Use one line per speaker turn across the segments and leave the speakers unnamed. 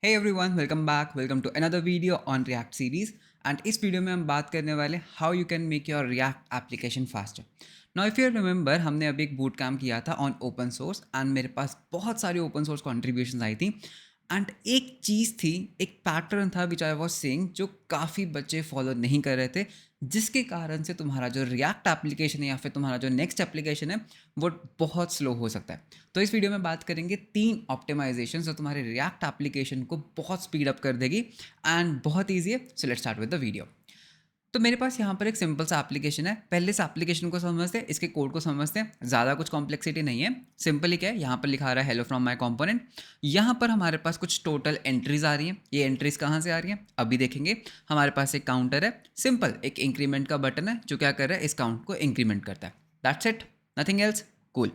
Hey everyone, welcome back. Welcome to another video on React series. And इस video में हम बात करने वाले how you can make your React application faster. Now if you remember, हमने अभी एक बूट कैम्प किया था on open source and मेरे पास बहुत सारी open source contributions आई थी. एंड एक चीज़ थी, एक पैटर्न था विच आई वॉज सेइंग जो काफ़ी बच्चे फॉलो नहीं कर रहे थे, जिसके कारण से तुम्हारा जो रिएक्ट एप्लीकेशन है या फिर तुम्हारा जो नेक्स्ट एप्लीकेशन है वो बहुत स्लो हो सकता है. तो इस वीडियो में बात करेंगे 3 ऑप्टिमाइजेशन जो तुम्हारे रिएक्ट एप्लीकेशन को बहुत स्पीड अप कर देगी एंड बहुत ईजी है. So let's start with the video. तो मेरे पास यहाँ पर एक सिंपल सा एप्लीकेशन है. पहले इस एप्लीकेशन को समझते हैं, इसके कोड को समझते हैं. ज़्यादा कुछ कॉम्प्लेक्सिटी नहीं है, सिंपल ही क्या है, यहाँ पर लिखा रहा है हेलो फ्रॉम माय कंपोनेंट. यहाँ पर हमारे पास कुछ टोटल एंट्रीज आ रही हैं. ये एंट्रीज कहाँ से आ रही हैं अभी देखेंगे. हमारे पास एक काउंटर है, सिंपल एक इंक्रीमेंट का बटन है जो क्या कर रहा है, इस काउंट को इंक्रीमेंट करता है. That's it, nothing else. Cool.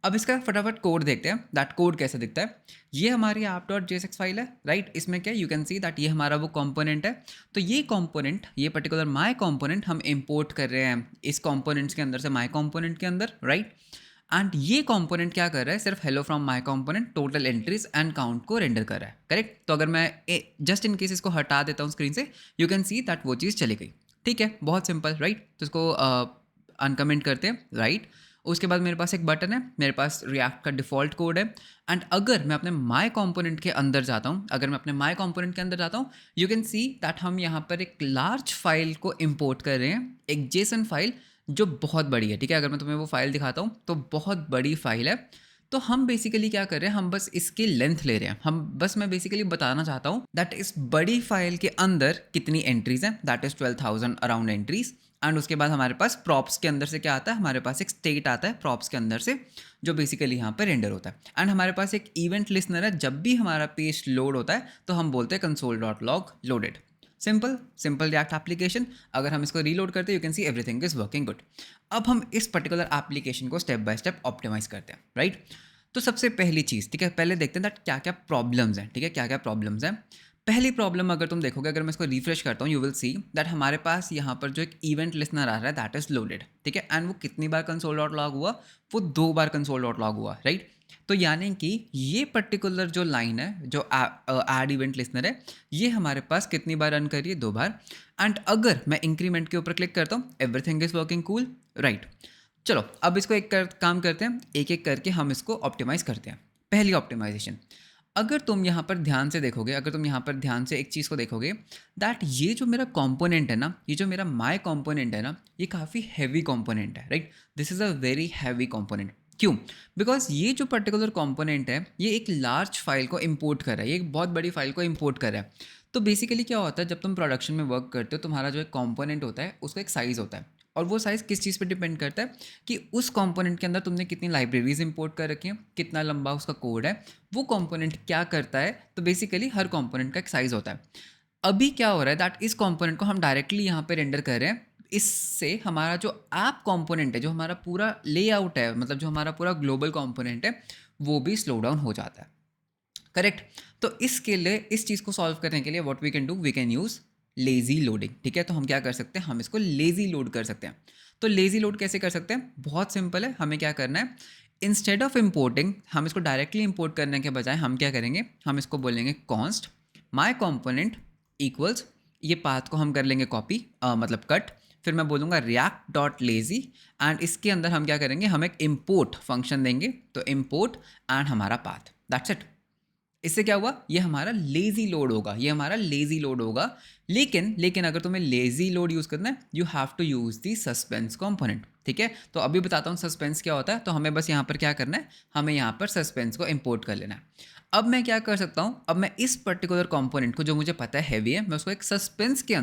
अब इसका फटाफट कोड देखते हैं. दैट कोड कैसा दिखता है. ये हमारी app.jsx फाइल है, राइट. इसमें क्या यू कैन सी दैट ये हमारा वो कंपोनेंट है. तो ये कंपोनेंट, ये पर्टिकुलर माय कंपोनेंट हम इंपोर्ट कर रहे हैं इस कंपोनेंट्स के अंदर से माय कंपोनेंट के अंदर, राइट. एंड ये कंपोनेंट क्या कर रहा है, सिर्फ hello from my component total entries and count को रेंडर कर रहा है, करेक्ट. तो अगर मैं जस्ट इन केस इसको हटा देता हूँ स्क्रीन से, यू कैन सी दैट वो चीज़ चली गई. ठीक है, बहुत सिंपल, राइट. तो इसको अनकमेंट करते हैं, राइट. उसके बाद मेरे पास एक बटन है, मेरे पास रिएक्ट का डिफ़ॉल्ट कोड है. एंड अगर मैं अपने माय कंपोनेंट के अंदर जाता हूँ, यू कैन सी दैट हम यहाँ पर एक लार्ज फाइल को इंपोर्ट कर रहे हैं, एक जेसन फाइल जो बहुत बड़ी है. ठीक है, अगर मैं तुम्हें वो फाइल दिखाता हूँ तो बहुत बड़ी फाइल है. तो हम बेसिकली क्या कर रहे हैं, हम बस इसकी लेंथ ले रहे हैं. मैं बेसिकली बताना चाहता हूँ दैट इस बड़ी फाइल के अंदर कितनी एंट्रीज हैं. That is 12,000 around entries. And उसके बाद हमारे पास प्रॉप्स के अंदर से क्या आता है, हमारे पास एक स्टेट आता है प्रॉप्स के अंदर से जो बेसिकली यहाँ पर रेंडर होता है. एंड हमारे पास एक इवेंट लिस्नर है. जब भी हमारा पेज लोड होता है तो हम बोलते हैं console.log loaded. Simple react application. अगर हम इसको रीलोड करते हैं, you can see everything is working good. अब हम इस पर्टिकुलर एप्लीकेशन को स्टेप बाय स्टेप ऑप्टिमाइज करते हैं, राइट. तो सबसे पहली चीज़, ठीक है, पहले देखते हैं दैट क्या क्या प्रॉब्लम्स हैं. ठीक है, क्या क्या प्रॉब्लम्स हैं. पहली प्रॉब्लम अगर तुम देखोगे, अगर मैं इसको रिफ्रेश करता हूँ, यू विल सी दैट हमारे पास यहाँ पर जो एक इवेंट लिस्नर आ रहा है दैट इज लोडेड. ठीक है, एंड वो कितनी बार console.log हुआ, वो 2 बार console.log हुआ, राइट. तो यानी कि ये पर्टिकुलर जो लाइन है, जो ऐड इवेंट लिस्नर है, ये हमारे पास कितनी बार रन करिए, 2 बार. एंड अगर मैं इंक्रीमेंट के ऊपर क्लिक करता हूँ, everything is working cool, right. चलो अब इसको काम करते हैं, एक एक करके हम इसको ऑप्टिमाइज़ करते हैं. पहली ऑप्टिमाइजेशन, अगर तुम यहाँ पर ध्यान से देखोगे, एक चीज़ को देखोगे दैट ये जो मेरा कंपोनेंट है ना, ये जो मेरा माय कंपोनेंट है ना, ये काफ़ी हैवी कंपोनेंट है, right. This is a very heavy component. क्यों? बिकॉज ये जो पर्टिकुलर कंपोनेंट है, ये एक लार्ज फाइल को इंपोर्ट कर रहा है, ये एक बहुत बड़ी फाइल को इंपोर्ट कर रहा है. तो बेसिकली क्या होता है, जब तुम प्रोडक्शन में वर्क करते हो, तुम्हारा जो एक कंपोनेंट होता है उसका एक साइज़ होता है. और वो साइज़ किस चीज़ पे डिपेंड करता है कि उस कंपोनेंट के अंदर तुमने कितनी लाइब्रेरीज इंपोर्ट कर रखी हैं, कितना लंबा उसका कोड है, वो कंपोनेंट क्या करता है. तो बेसिकली हर कंपोनेंट का एक साइज़ होता है. अभी क्या हो रहा है दैट इस कंपोनेंट को हम डायरेक्टली यहाँ पे रेंडर कर रहे हैं. इससे हमारा जो ऐप कंपोनेंट है, जो हमारा पूरा लेआउट है, मतलब जो हमारा पूरा ग्लोबल कंपोनेंट है, वो भी स्लो डाउन हो जाता है, करेक्ट. तो इसके लिए, इस चीज़ को सॉल्व करने के लिए what we can do, we can use lazy loading. ठीक है, तो हम क्या कर सकते हैं, हम इसको लेज़ी लोड कर सकते हैं. तो लेज़ी लोड कैसे कर सकते हैं, बहुत सिंपल है. हमें क्या करना है, इंस्टेड ऑफ इम्पोर्टिंग, हम इसको डायरेक्टली इंपोर्ट करने के बजाय हम क्या करेंगे, हम इसको बोलेंगे कॉन्स्ट माई कॉम्पोनेंट इक्वल्स, ये पाथ को हम कर लेंगे कॉपी, मतलब कट. फिर मैं बोलूँगा रिएक्ट डॉट लेज़ी, एंड इसके अंदर हम क्या करेंगे, हम एक इम्पोर्ट फंक्शन देंगे. तो इम्पोर्ट एंड हमारा पाथ, दैट्स इट. इससे क्या हुआ, ये हमारा लेज़ी लोड होगा. लेकिन अगर तुम्हें लेज़ी लोड यूज़ करना है, you have to use the suspense component. ठीक है, तो अभी बताता हूँ सस्पेंस क्या होता है. तो हमें बस यहाँ पर क्या करना है, हमें यहाँ पर सस्पेंस को इंपोर्ट कर लेना है. अब मैं क्या कर सकता हूँ, अब मैं इस पर्टिकुलर कंपोनेंट को, जो मुझे पता है हैवी है, मैं उसको एक सस्पेंस के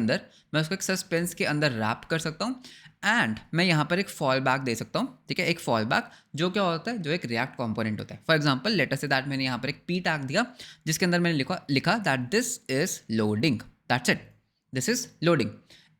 अंदर रैप कर सकता हूँ. एंड मैं यहाँ पर एक फॉल बैक दे सकता हूँ. ठीक है, एक फॉल बैक जो क्या होता है, जो एक रिएक्ट कंपोनेंट होता है. For example let us say that मैंने यहाँ पर एक पी टैग दिया, जिसके अंदर मैंने लिखा that this is loading. That's it, this is loading.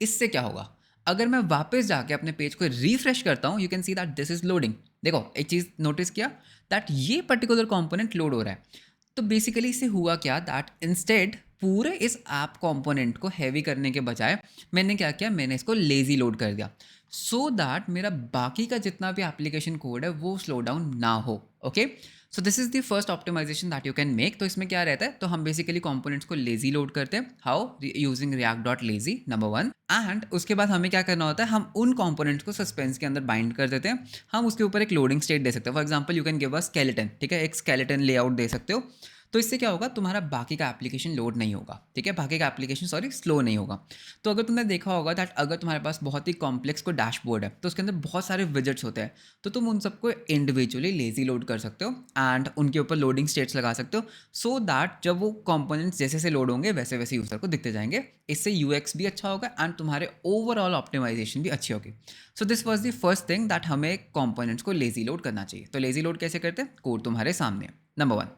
इससे क्या होगा, अगर मैं वापस जाके अपने पेज को रिफ्रेश करता हूँ, you can see that this is loading. देखो एक चीज़ नोटिस किया दैट ये पर्टिकुलर कंपोनेंट लोड हो रहा है. तो बेसिकली इससे हुआ क्या, दैट इंस्टेड पूरे इस ऐप कंपोनेंट को हैवी करने के बजाय मैंने क्या किया, मैंने इसको लेज़ी लोड कर दिया, सो दैट मेरा बाकी का जितना भी एप्लीकेशन कोड है वो स्लो डाउन ना हो. Okay, so this is the first optimization that you can make. तो इसमें क्या रहता है, तो हम बेसिकली कंपोनेंट्स को लेजी लोड करते हैं, how, using React dot lazy, number one. And उसके बाद हमें क्या करना होता है, हम उन कंपोनेंट्स को सस्पेंस के अंदर बाइंड कर देते हैं। हम उसके ऊपर एक लोडिंग स्टेट दे सकते हैं। For example you can give a skeleton, ठीक है, एक स्केलेटन लेआउट दे सकते हो। तो इससे क्या होगा, तुम्हारा बाकी का एप्लीकेशन लोड नहीं होगा, ठीक है, बाकी का एप्लीकेशन स्लो नहीं होगा। तो अगर तुमने देखा होगा दैट अगर तुम्हारे पास बहुत ही कॉम्प्लेक्स को डैशबोर्ड है तो उसके अंदर बहुत सारे विजेट्स होते हैं, तो तुम उन सबको इंडिविजुअली लेजी लोड कर सकते हो एंड उनके ऊपर लोडिंग स्टेट्स लगा सकते हो, सो दैट जब वो कंपोनेंट्स जैसे जैसे लोड होंगे वैसे वैसे यूज़र को दिखते जाएंगे। इससे यूएक्स भी अच्छा होगा एंड तुम्हारे ओवरऑल ऑप्टिमाइजेशन भी अच्छी होगी। So this was the first thing that हमें कंपोनेंट्स को लेजी लोड करना चाहिए। तो लेजी लोड कैसे करते हैं, कोड तुम्हारे सामने, नंबर वन।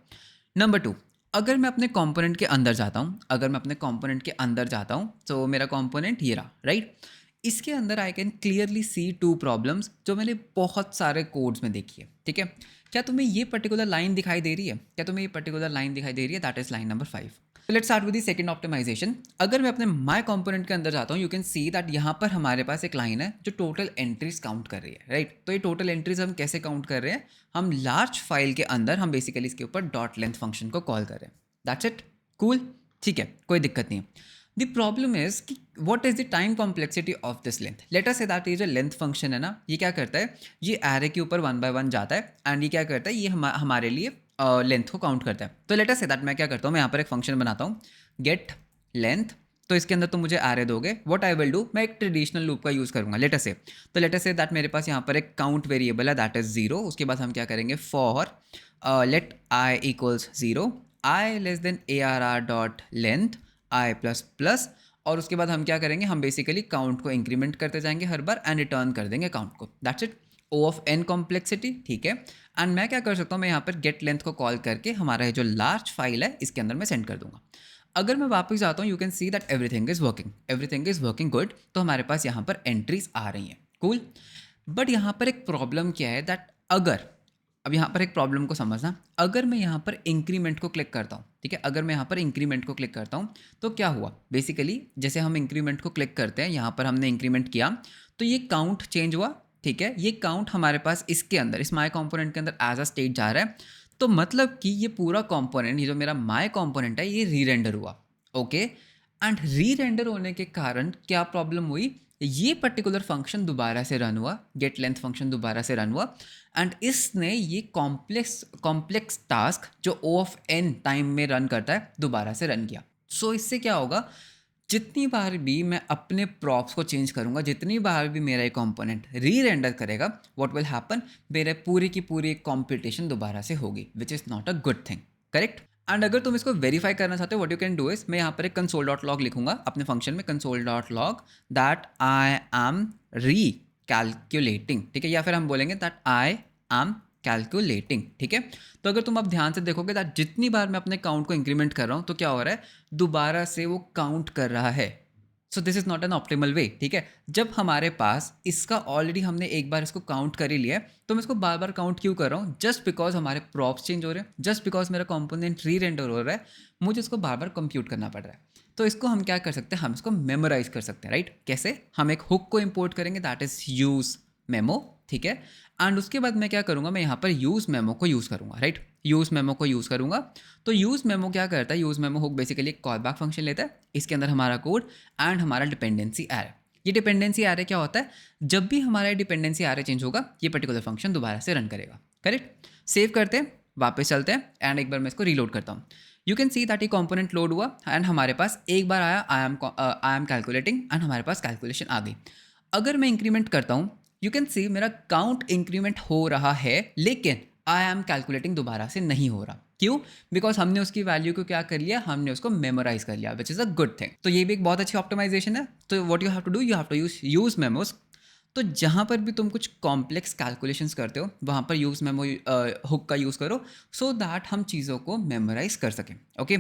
नंबर टू, अगर मैं अपने कंपोनेंट के अंदर जाता हूँ, तो मेरा कंपोनेंट ये रहा, राइट। इसके अंदर I can clearly see two problems जो मैंने बहुत सारे कोड्स में देखी है, ठीक है। क्या तुम्हें ये पर्टिकुलर लाइन दिखाई दे रही है, that is line number 5। Let's start with the second optimization. अगर मैं अपने माय कंपोनेंट के अंदर जाता हूँ, यू कैन सी दैट यहाँ पर हमारे पास एक लाइन है जो टोटल एंट्रीज काउंट कर रही है, राइट। तो ये टोटल एंट्रीज हम कैसे काउंट कर रहे हैं, हम लार्ज फाइल के अंदर हम बेसिकली इसके ऊपर डॉट लेंथ फंक्शन को कॉल कर रहे हैं। दैट्स इट, कूल, ठीक है, कोई दिक्कत नहीं है। द प्रॉब्लम इज कि what is the time complexity of this length. Late us say that ये जो लेंथ फंक्शन है ना, ये क्या करता है, ये एरे के ऊपर 1 by 1 जाता है एंड ये क्या करता है, ये हमारे लिए लेंथ को काउंट करता है। तो लेट अस से दैट मैं क्या करता हूँ, मैं यहाँ पर एक फंक्शन बनाता हूँ, गेट लेंथ। तो इसके अंदर तुम मुझे एरे दोगे, व्हाट आई विल डू, मैं एक ट्रेडिशनल लूप का यूज़ करूँगा। लेट अस से, तो लेट अस से दैट मेरे पास यहाँ पर एक काउंट वेरिएबल है दैट इज 0। उसके बाद हम क्या करेंगे, for let i equals 0, i less than ARR dot length i plus plus. और उसके बाद हम क्या करेंगे, हम बेसिकली काउंट को इंक्रीमेंट करते जाएंगे हर बार एंड रिटर्न कर देंगे काउंट को। That's it, O of N complexity, ठीक है। एंड मैं क्या कर सकता हूँ, मैं यहाँ पर गेट लेंथ को कॉल करके हमारा जो लार्ज फाइल है इसके अंदर मैं सेंड कर दूंगा। अगर मैं वापस आता हूँ, you can see that everything is working good. तो हमारे पास यहाँ पर एंट्रीज आ रही हैं, कूल। बट यहाँ पर एक प्रॉब्लम क्या है दैट अगर, अब यहाँ पर एक प्रॉब्लम को समझना, अगर मैं यहाँ पर इंक्रीमेंट को क्लिक करता हूँ, ठीक है, अगर मैं यहाँ पर इंक्रीमेंट को क्लिक करता हूँ तो क्या हुआ, बेसिकली जैसे हम इंक्रीमेंट को क्लिक करते हैं, यहाँ पर हमने इंक्रीमेंट किया तो ये काउंट चेंज हुआ, ठीक है। ये काउंट हमारे पास इसके अंदर, इस माई कॉम्पोनेंट के अंदर एज अ स्टेट जा रहा है। तो मतलब कि ये पूरा कॉम्पोनेंट, ये जो मेरा माई कॉम्पोनेंट है, ये री रेंडर हुआ, ओके। एंड री रेंडर होने के कारण क्या प्रॉब्लम हुई, ये पर्टिकुलर फंक्शन दोबारा से रन हुआ, गेट लेंथ फंक्शन दोबारा से रन हुआ एंड इसने ये कॉम्प्लेक्स टास्क जो O ऑफ n टाइम में रन करता है दोबारा से रन किया। सो इससे क्या होगा, जितनी बार भी मैं अपने प्रॉप्स को चेंज करूंगा, जितनी बार भी मेरा ये कंपोनेंट री रेंडर करेगा, व्हाट विल हैपन, मेरे पूरी की पूरी कंप्यूटेशन दोबारा से होगी, विच is not a good thing, correct. And अगर तुम इसको वेरीफाई करना चाहते हो, what you can do is, मैं यहाँ पर एक कंसोल डॉट लॉग लिखूंगा अपने फंक्शन में, console dot log that I am री कैलकुलेटिंग, ठीक है, या फिर हम बोलेंगे दैट आई एम कैलकुलेटिंग, ठीक है। तो अगर तुम अब ध्यान से देखोगे दैट जितनी बार मैं अपने काउंट को इंक्रीमेंट कर रहा हूँ तो क्या हो रहा है, दोबारा से वो काउंट कर रहा है। So this is not an optimal way, ठीक है। जब हमारे पास इसका ऑलरेडी हमने एक बार इसको काउंट कर ही लिया है, तो मैं इसको बार बार काउंट क्यों कर रहा हूँ, जस्ट बिकॉज हमारे प्रॉप्स चेंज हो रहे हैं, जस्ट बिकॉज मेरा कंपोनेंट री रेंडर हो रहा है, मुझे इसको बार बार कंप्यूट करना पड़ रहा है। तो इसको हम क्या कर सकते हैं, हम इसको मेमोराइज कर सकते हैं, राइट। कैसे, हम एक हुक को इंपोर्ट करेंगे दैट इज यूज मेमो, ठीक है। एंड उसके बाद मैं क्या करूँगा, मैं यहाँ पर यूज़ मेमो को यूज़ करूँगा, राइट, यूज़ मेमो को यूज़ करूँगा। तो यूज़ मेमो क्या करता है, यूज़ मेमो हुक बेसिकली एक कॉल बैक फंक्शन लेता है, इसके अंदर हमारा कोड एंड हमारा डिपेंडेंसी एरे। ये डिपेंडेंसी एरे क्या होता है, जब भी हमारा डिपेंडेंसी एरे चेंज होगा ये पर्टिकुलर फंक्शन दोबारा से रन करेगा, करेक्ट। सेव करते हैं, वापस चलते हैं एंड एक बार मैं इसको रीलोड करता हूँ। यू कैन सी दैट ये कंपोनेंट लोड हुआ एंड हमारे पास एक बार आया आई एम कैलकुलेटिंग एंड हमारे पास कैलकुलेशन आ गई। अगर मैं इंक्रीमेंट करता हूँ, यू कैन सी मेरा काउंट इंक्रीमेंट हो रहा है, लेकिन आई एम कैलकुलेटिंग दोबारा से नहीं हो रहा। क्यों, बिकॉज हमने उसकी वैल्यू को क्या कर लिया, हमने उसको मेमोराइज कर लिया, which is a good thing. तो ये भी एक बहुत अच्छी ऑप्टिमाइजेशन है। तो what you have to do, you have to use memos. तो जहाँ पर भी तुम कुछ कॉम्प्लेक्स कैलकुलेशंस करते हो वहाँ पर यूज़ मेमो हुक का यूज़ करो, सो दैट हम चीज़ों को मेमोराइज कर सकें, ओके।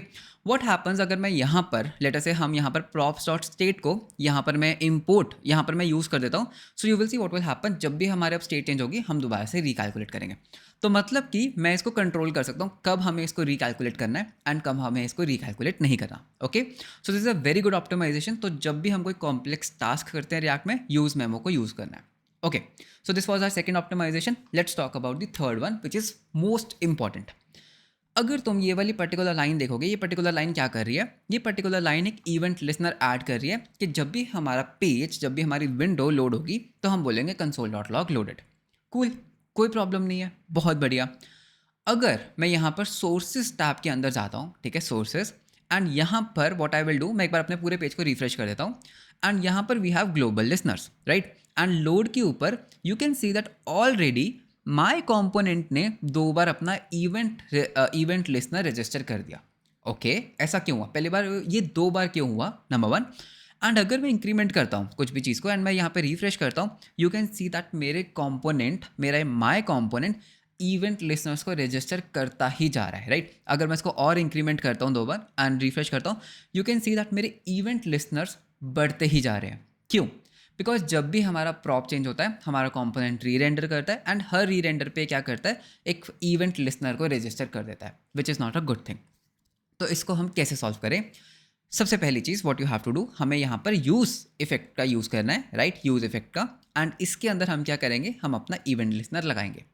व्हाट हैपन्स अगर मैं यहाँ पर लेटर से हम यहाँ पर प्रॉप्स डॉट स्टेट को यहाँ पर मैं इम्पोर्ट यहाँ पर मैं यूज़ कर देता हूँ, so you will see what will happen, जब भी हमारे अब स्टेट चेंज होगी हम दोबारा से रिकैलकुलेट करेंगे। तो मतलब कि मैं इसको कंट्रोल कर सकता हूँ कब हमें इसको रिकैलकुलेट करना है एंड कब हमें इसको रिकैलकुलेट नहीं करना, okay. So this is a very good optimization. तो जब भी हम कोई कॉम्प्लेक्स टास्क करते हैं रिएक्ट में, यूज़ मेमो को यूज़ करना है। Okay, so this was our second optimization. Let's talk about the third one, which is most important. अगर तुम ये वाली पर्टिकुलर लाइन देखोगे, ये पर्टिकुलर लाइन क्या कर रही है? ये पर्टिकुलर लाइन एक इवेंट लिसनर ऐड कर रही है कि जब भी हमारा पेज, जब भी हमारी विंडो लोड होगी तो हम बोलेंगे console.log लोडेड. कूल, कोई प्रॉब्लम नहीं है, बहुत बढ़िया. अगर मैं यहाँ पर सोर्सेज टैब के अंदर जाता हूँ, ठीक है, सोर्सेज, एंड यहाँ पर व्हाट आई विल डू, मैं एक बार अपने पूरे पेज को रिफ्रेश कर देता हूँ, एंड यहाँ पर we have global listeners, right, and load के ऊपर you can see that already my component ने 2 बार अपना इवेंट लिसनर रजिस्टर कर दिया. ओके, ऐसा क्यों हुआ? पहली बार ये 2 बार क्यों हुआ? नंबर 1. एंड अगर मैं इंक्रीमेंट करता हूँ कुछ भी चीज़ को एंड मैं यहाँ पे रिफ्रेश करता हूँ, यू कैन सी दैट मेरे कॉम्पोनेंट, मेरा माई कॉम्पोनेंट इवेंट लिसनर्स को रजिस्टर करता ही जा रहा है, राइट. अगर मैं इसको और इंक्रीमेंट करता हूँ 2 बार एंड रिफ्रेश करता हूँ, यू कैन सी दैट मेरे इवेंट लिसनर्स बढ़ते ही जा रहे हैं. क्यों? बिकॉज जब भी हमारा प्रॉप चेंज होता है, हमारा कॉम्पोनेंट री रेंडर करता है एंड हर री रेंडर पे क्या करता है, एक इवेंट लिसनर को रजिस्टर कर देता है, which is not a good thing. तो इसको हम कैसे सॉल्व करें? सबसे पहली चीज़ what you have to do, हमें यहाँ पर यूज़ इफेक्ट का यूज़ करना है, राइट, यूज़ इफेक्ट का. एंड इसके अंदर हम क्या करेंगे, हम अपना इवेंट लिसनर लगाएंगे.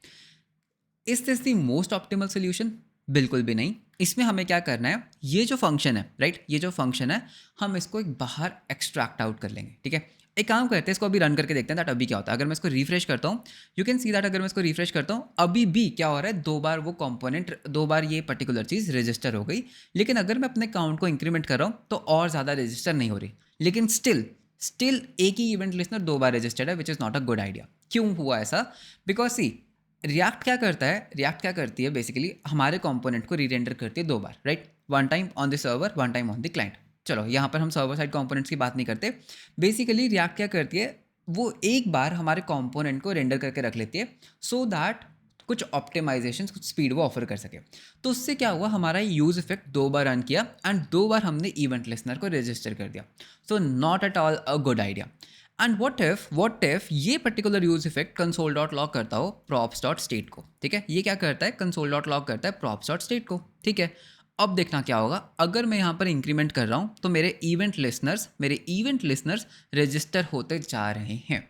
Is this the most optimal solution? बिल्कुल भी नहीं. इसमें हमें क्या करना है, ये जो फंक्शन है, राइट, ये जो फंक्शन है, हम इसको एक बाहर एक्सट्रैक्ट आउट कर लेंगे. ठीक है, एक काम करते हैं, इसको अभी रन करके देखते हैं दैट अभी क्या होता है. अगर मैं इसको रिफ्रेश करता हूँ, यू कैन सी दैट अगर मैं इसको रिफ्रेश करता हूँ, अभी भी क्या हो रहा है, 2 बार वो कंपोनेंट, 2 बार ये पर्टिकुलर चीज़ रजिस्टर हो गई. लेकिन अगर मैं अपने काउंट को इंक्रीमेंट कर रहा हूँ तो और ज़्यादा रजिस्टर नहीं हो रही. लेकिन स्टिल एक ही इवेंट लिसनर 2 बार रजिस्टर्ड है, which is not a good idea. क्यों हुआ ऐसा? बिकॉज सी, रिएक्ट क्या करता है, रिएक्ट क्या करती है, बेसिकली हमारे कंपोनेंट को रीरेंडर करती है 2 बार, right, 1 time on the server, 1 time on the client. चलो यहाँ पर हम सर्वर साइड कंपोनेंट्स की बात नहीं करते. बेसिकली रिएक्ट क्या करती है, वो एक बार हमारे कंपोनेंट को रेंडर करके रख लेती है सो दैट कुछ ऑप्टिमाइजेशन, कुछ स्पीड वो ऑफर कर सके. तो उससे क्या हुआ, हमारा यूज इफेक्ट 2 बार रन किया एंड 2 बार हमने इवेंट लिसनर को रजिस्टर कर दिया. So not at all a good idea. And what if ये पर्टिकुलर यूज इफेक्ट console.log करता हो props.state को. ठीक है, ये क्या करता है, console.log करता है props.state को. ठीक है, अब देखना क्या होगा, अगर मैं यहाँ पर इंक्रीमेंट कर रहा हूँ तो मेरे इवेंट लिसनर्स रजिस्टर होते जा रहे हैं.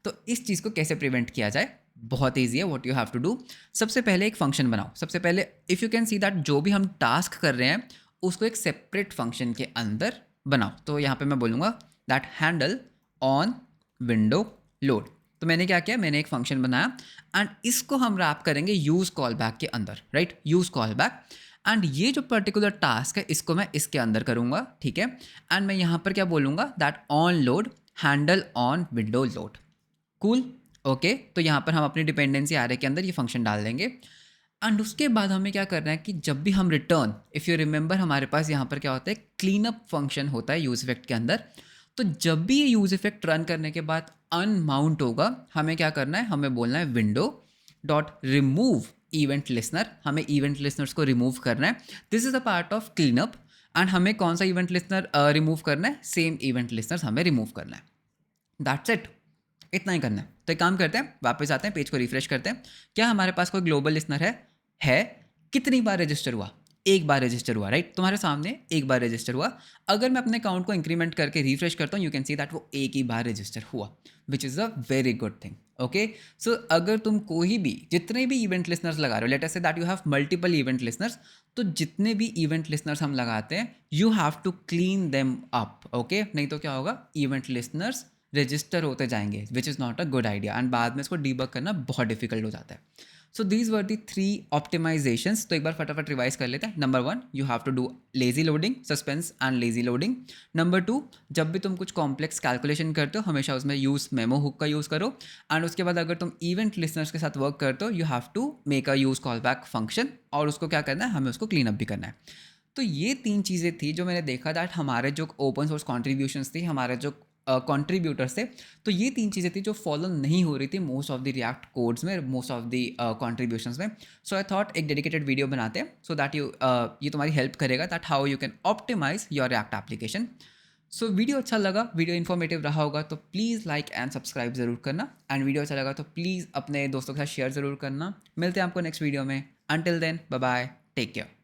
तो इस चीज़ को कैसे प्रिवेंट किया जाए? बहुत ईजी है. What you have to do, सबसे पहले एक फंक्शन बनाओ. सबसे पहले if you can see that जो भी हम टास्क कर रहे हैं उसको एक सेपरेट फंक्शन के अंदर बनाओ. तो यहाँ पे मैं बोलूँगा that handle on window load. तो मैंने क्या किया, मैंने एक फंक्शन बनाया एंड इसको हम रैप करेंगे यूज़ कॉल बैक के अंदर, right, use call back. And ये जो पर्टिकुलर टास्क है इसको मैं इसके अंदर करूँगा. ठीक है, एंड मैं यहाँ पर क्या बोलूँगा, that on load handle on window load. Cool, okay. तो यहाँ पर हम अपनी डिपेंडेंसी आरे के अंदर ये फंक्शन डाल देंगे. एंड उसके बाद हमें क्या करना है कि जब भी हम रिटर्न, इफ़ यू रिमेंबर, हमारे पास यहाँ पर क्या होता है, क्लीन अप फंक्शन होता है यूज इफेक्ट के अंदर. तो जब भी ये यूज इफेक्ट रन करने के बाद अनमाउंट होगा, हमें क्या करना है, हमें बोलना है window dot remove event listener. हमें इवेंट लिसनर्स को रिमूव करना है. This is a part of clean up. And हमें कौन सा इवेंट लिसनर रिमूव करना है, सेम इवेंट लिसनर्स हमें रिमूव करना है. दैट्स इट, इतना ही करना है. तो एक काम करते हैं, वापस आते हैं, पेज को रिफ्रेश करते हैं. क्या हमारे पास कोई ग्लोबल लिसनर है? कितनी बार रजिस्टर हुआ? एक बार रजिस्टर हुआ, राइट. तुम्हारे सामने एक बार रजिस्टर हुआ. अगर मैं अपने अकाउंट को इंक्रीमेंट करके रिफ्रेश करता हूँ, यू कैन सी दैट वो एक ही बार रजिस्टर हुआ, which is a very good thing. Okay, so अगर तुम कोई भी, जितने भी इवेंट लिसनर्स लगा रहे हो, let us say that you have multiple event listeners, तो जितने भी इवेंट लिसनर्स हम लगाते हैं, you have to clean them up. Okay, नहीं तो क्या होगा, इवेंट लिसनर्स रजिस्टर होते जाएंगे, which is not a good idea. And बाद में इसको डीबग करना बहुत डिफिकल्ट हो जाता है. So these were the 3 optimizations. तो एक बार फटाफट रिवाइज कर लेते हैं. Number 1, you have to do lazy loading, suspense and lazy loading. Number 2, जब भी तुम कुछ कॉम्प्लेक्स कैलकुलेशन करते हो, हमेशा उसमें यूज़ मेमो हुक का यूज़ करो. एंड उसके बाद अगर तुम इवेंट लिसनर्स के साथ वर्क करते हो, you have to make a useCallback function. और उसको क्या करना है, हमें उसको क्लीन अप भी करना है. तो ये 3 चीज़ें थी जो मैंने देखा दैट हमारे जो ओपन सोर्स कॉन्ट्रीब्यूशंस थी, हमारे जो कॉन्ट्रीब्यूटर्स थे, तो ये 3 चीज़ें थी जो फॉलो नहीं हो रही थी most of the React codes में, मोस्ट ऑफ द कॉन्ट्रीब्यूशंस में. सो आई थॉट एक डेडिकेटेड वीडियो बनाते हैं सो दैट ये तुम्हारी हेल्प करेगा that how you can optimize your React application. So video अच्छा लगा, वीडियो इन्फॉर्मेटिव रहा होगा तो प्लीज़ लाइक एंड सब्सक्राइब ज़रूर करना. एंड वीडियो अच्छा लगा तो प्लीज़ अपने दोस्तों के साथ शेयर ज़रूर करना. मिलते हैं आपको नेक्स्ट वीडियो में. Until then, bye bye, take care.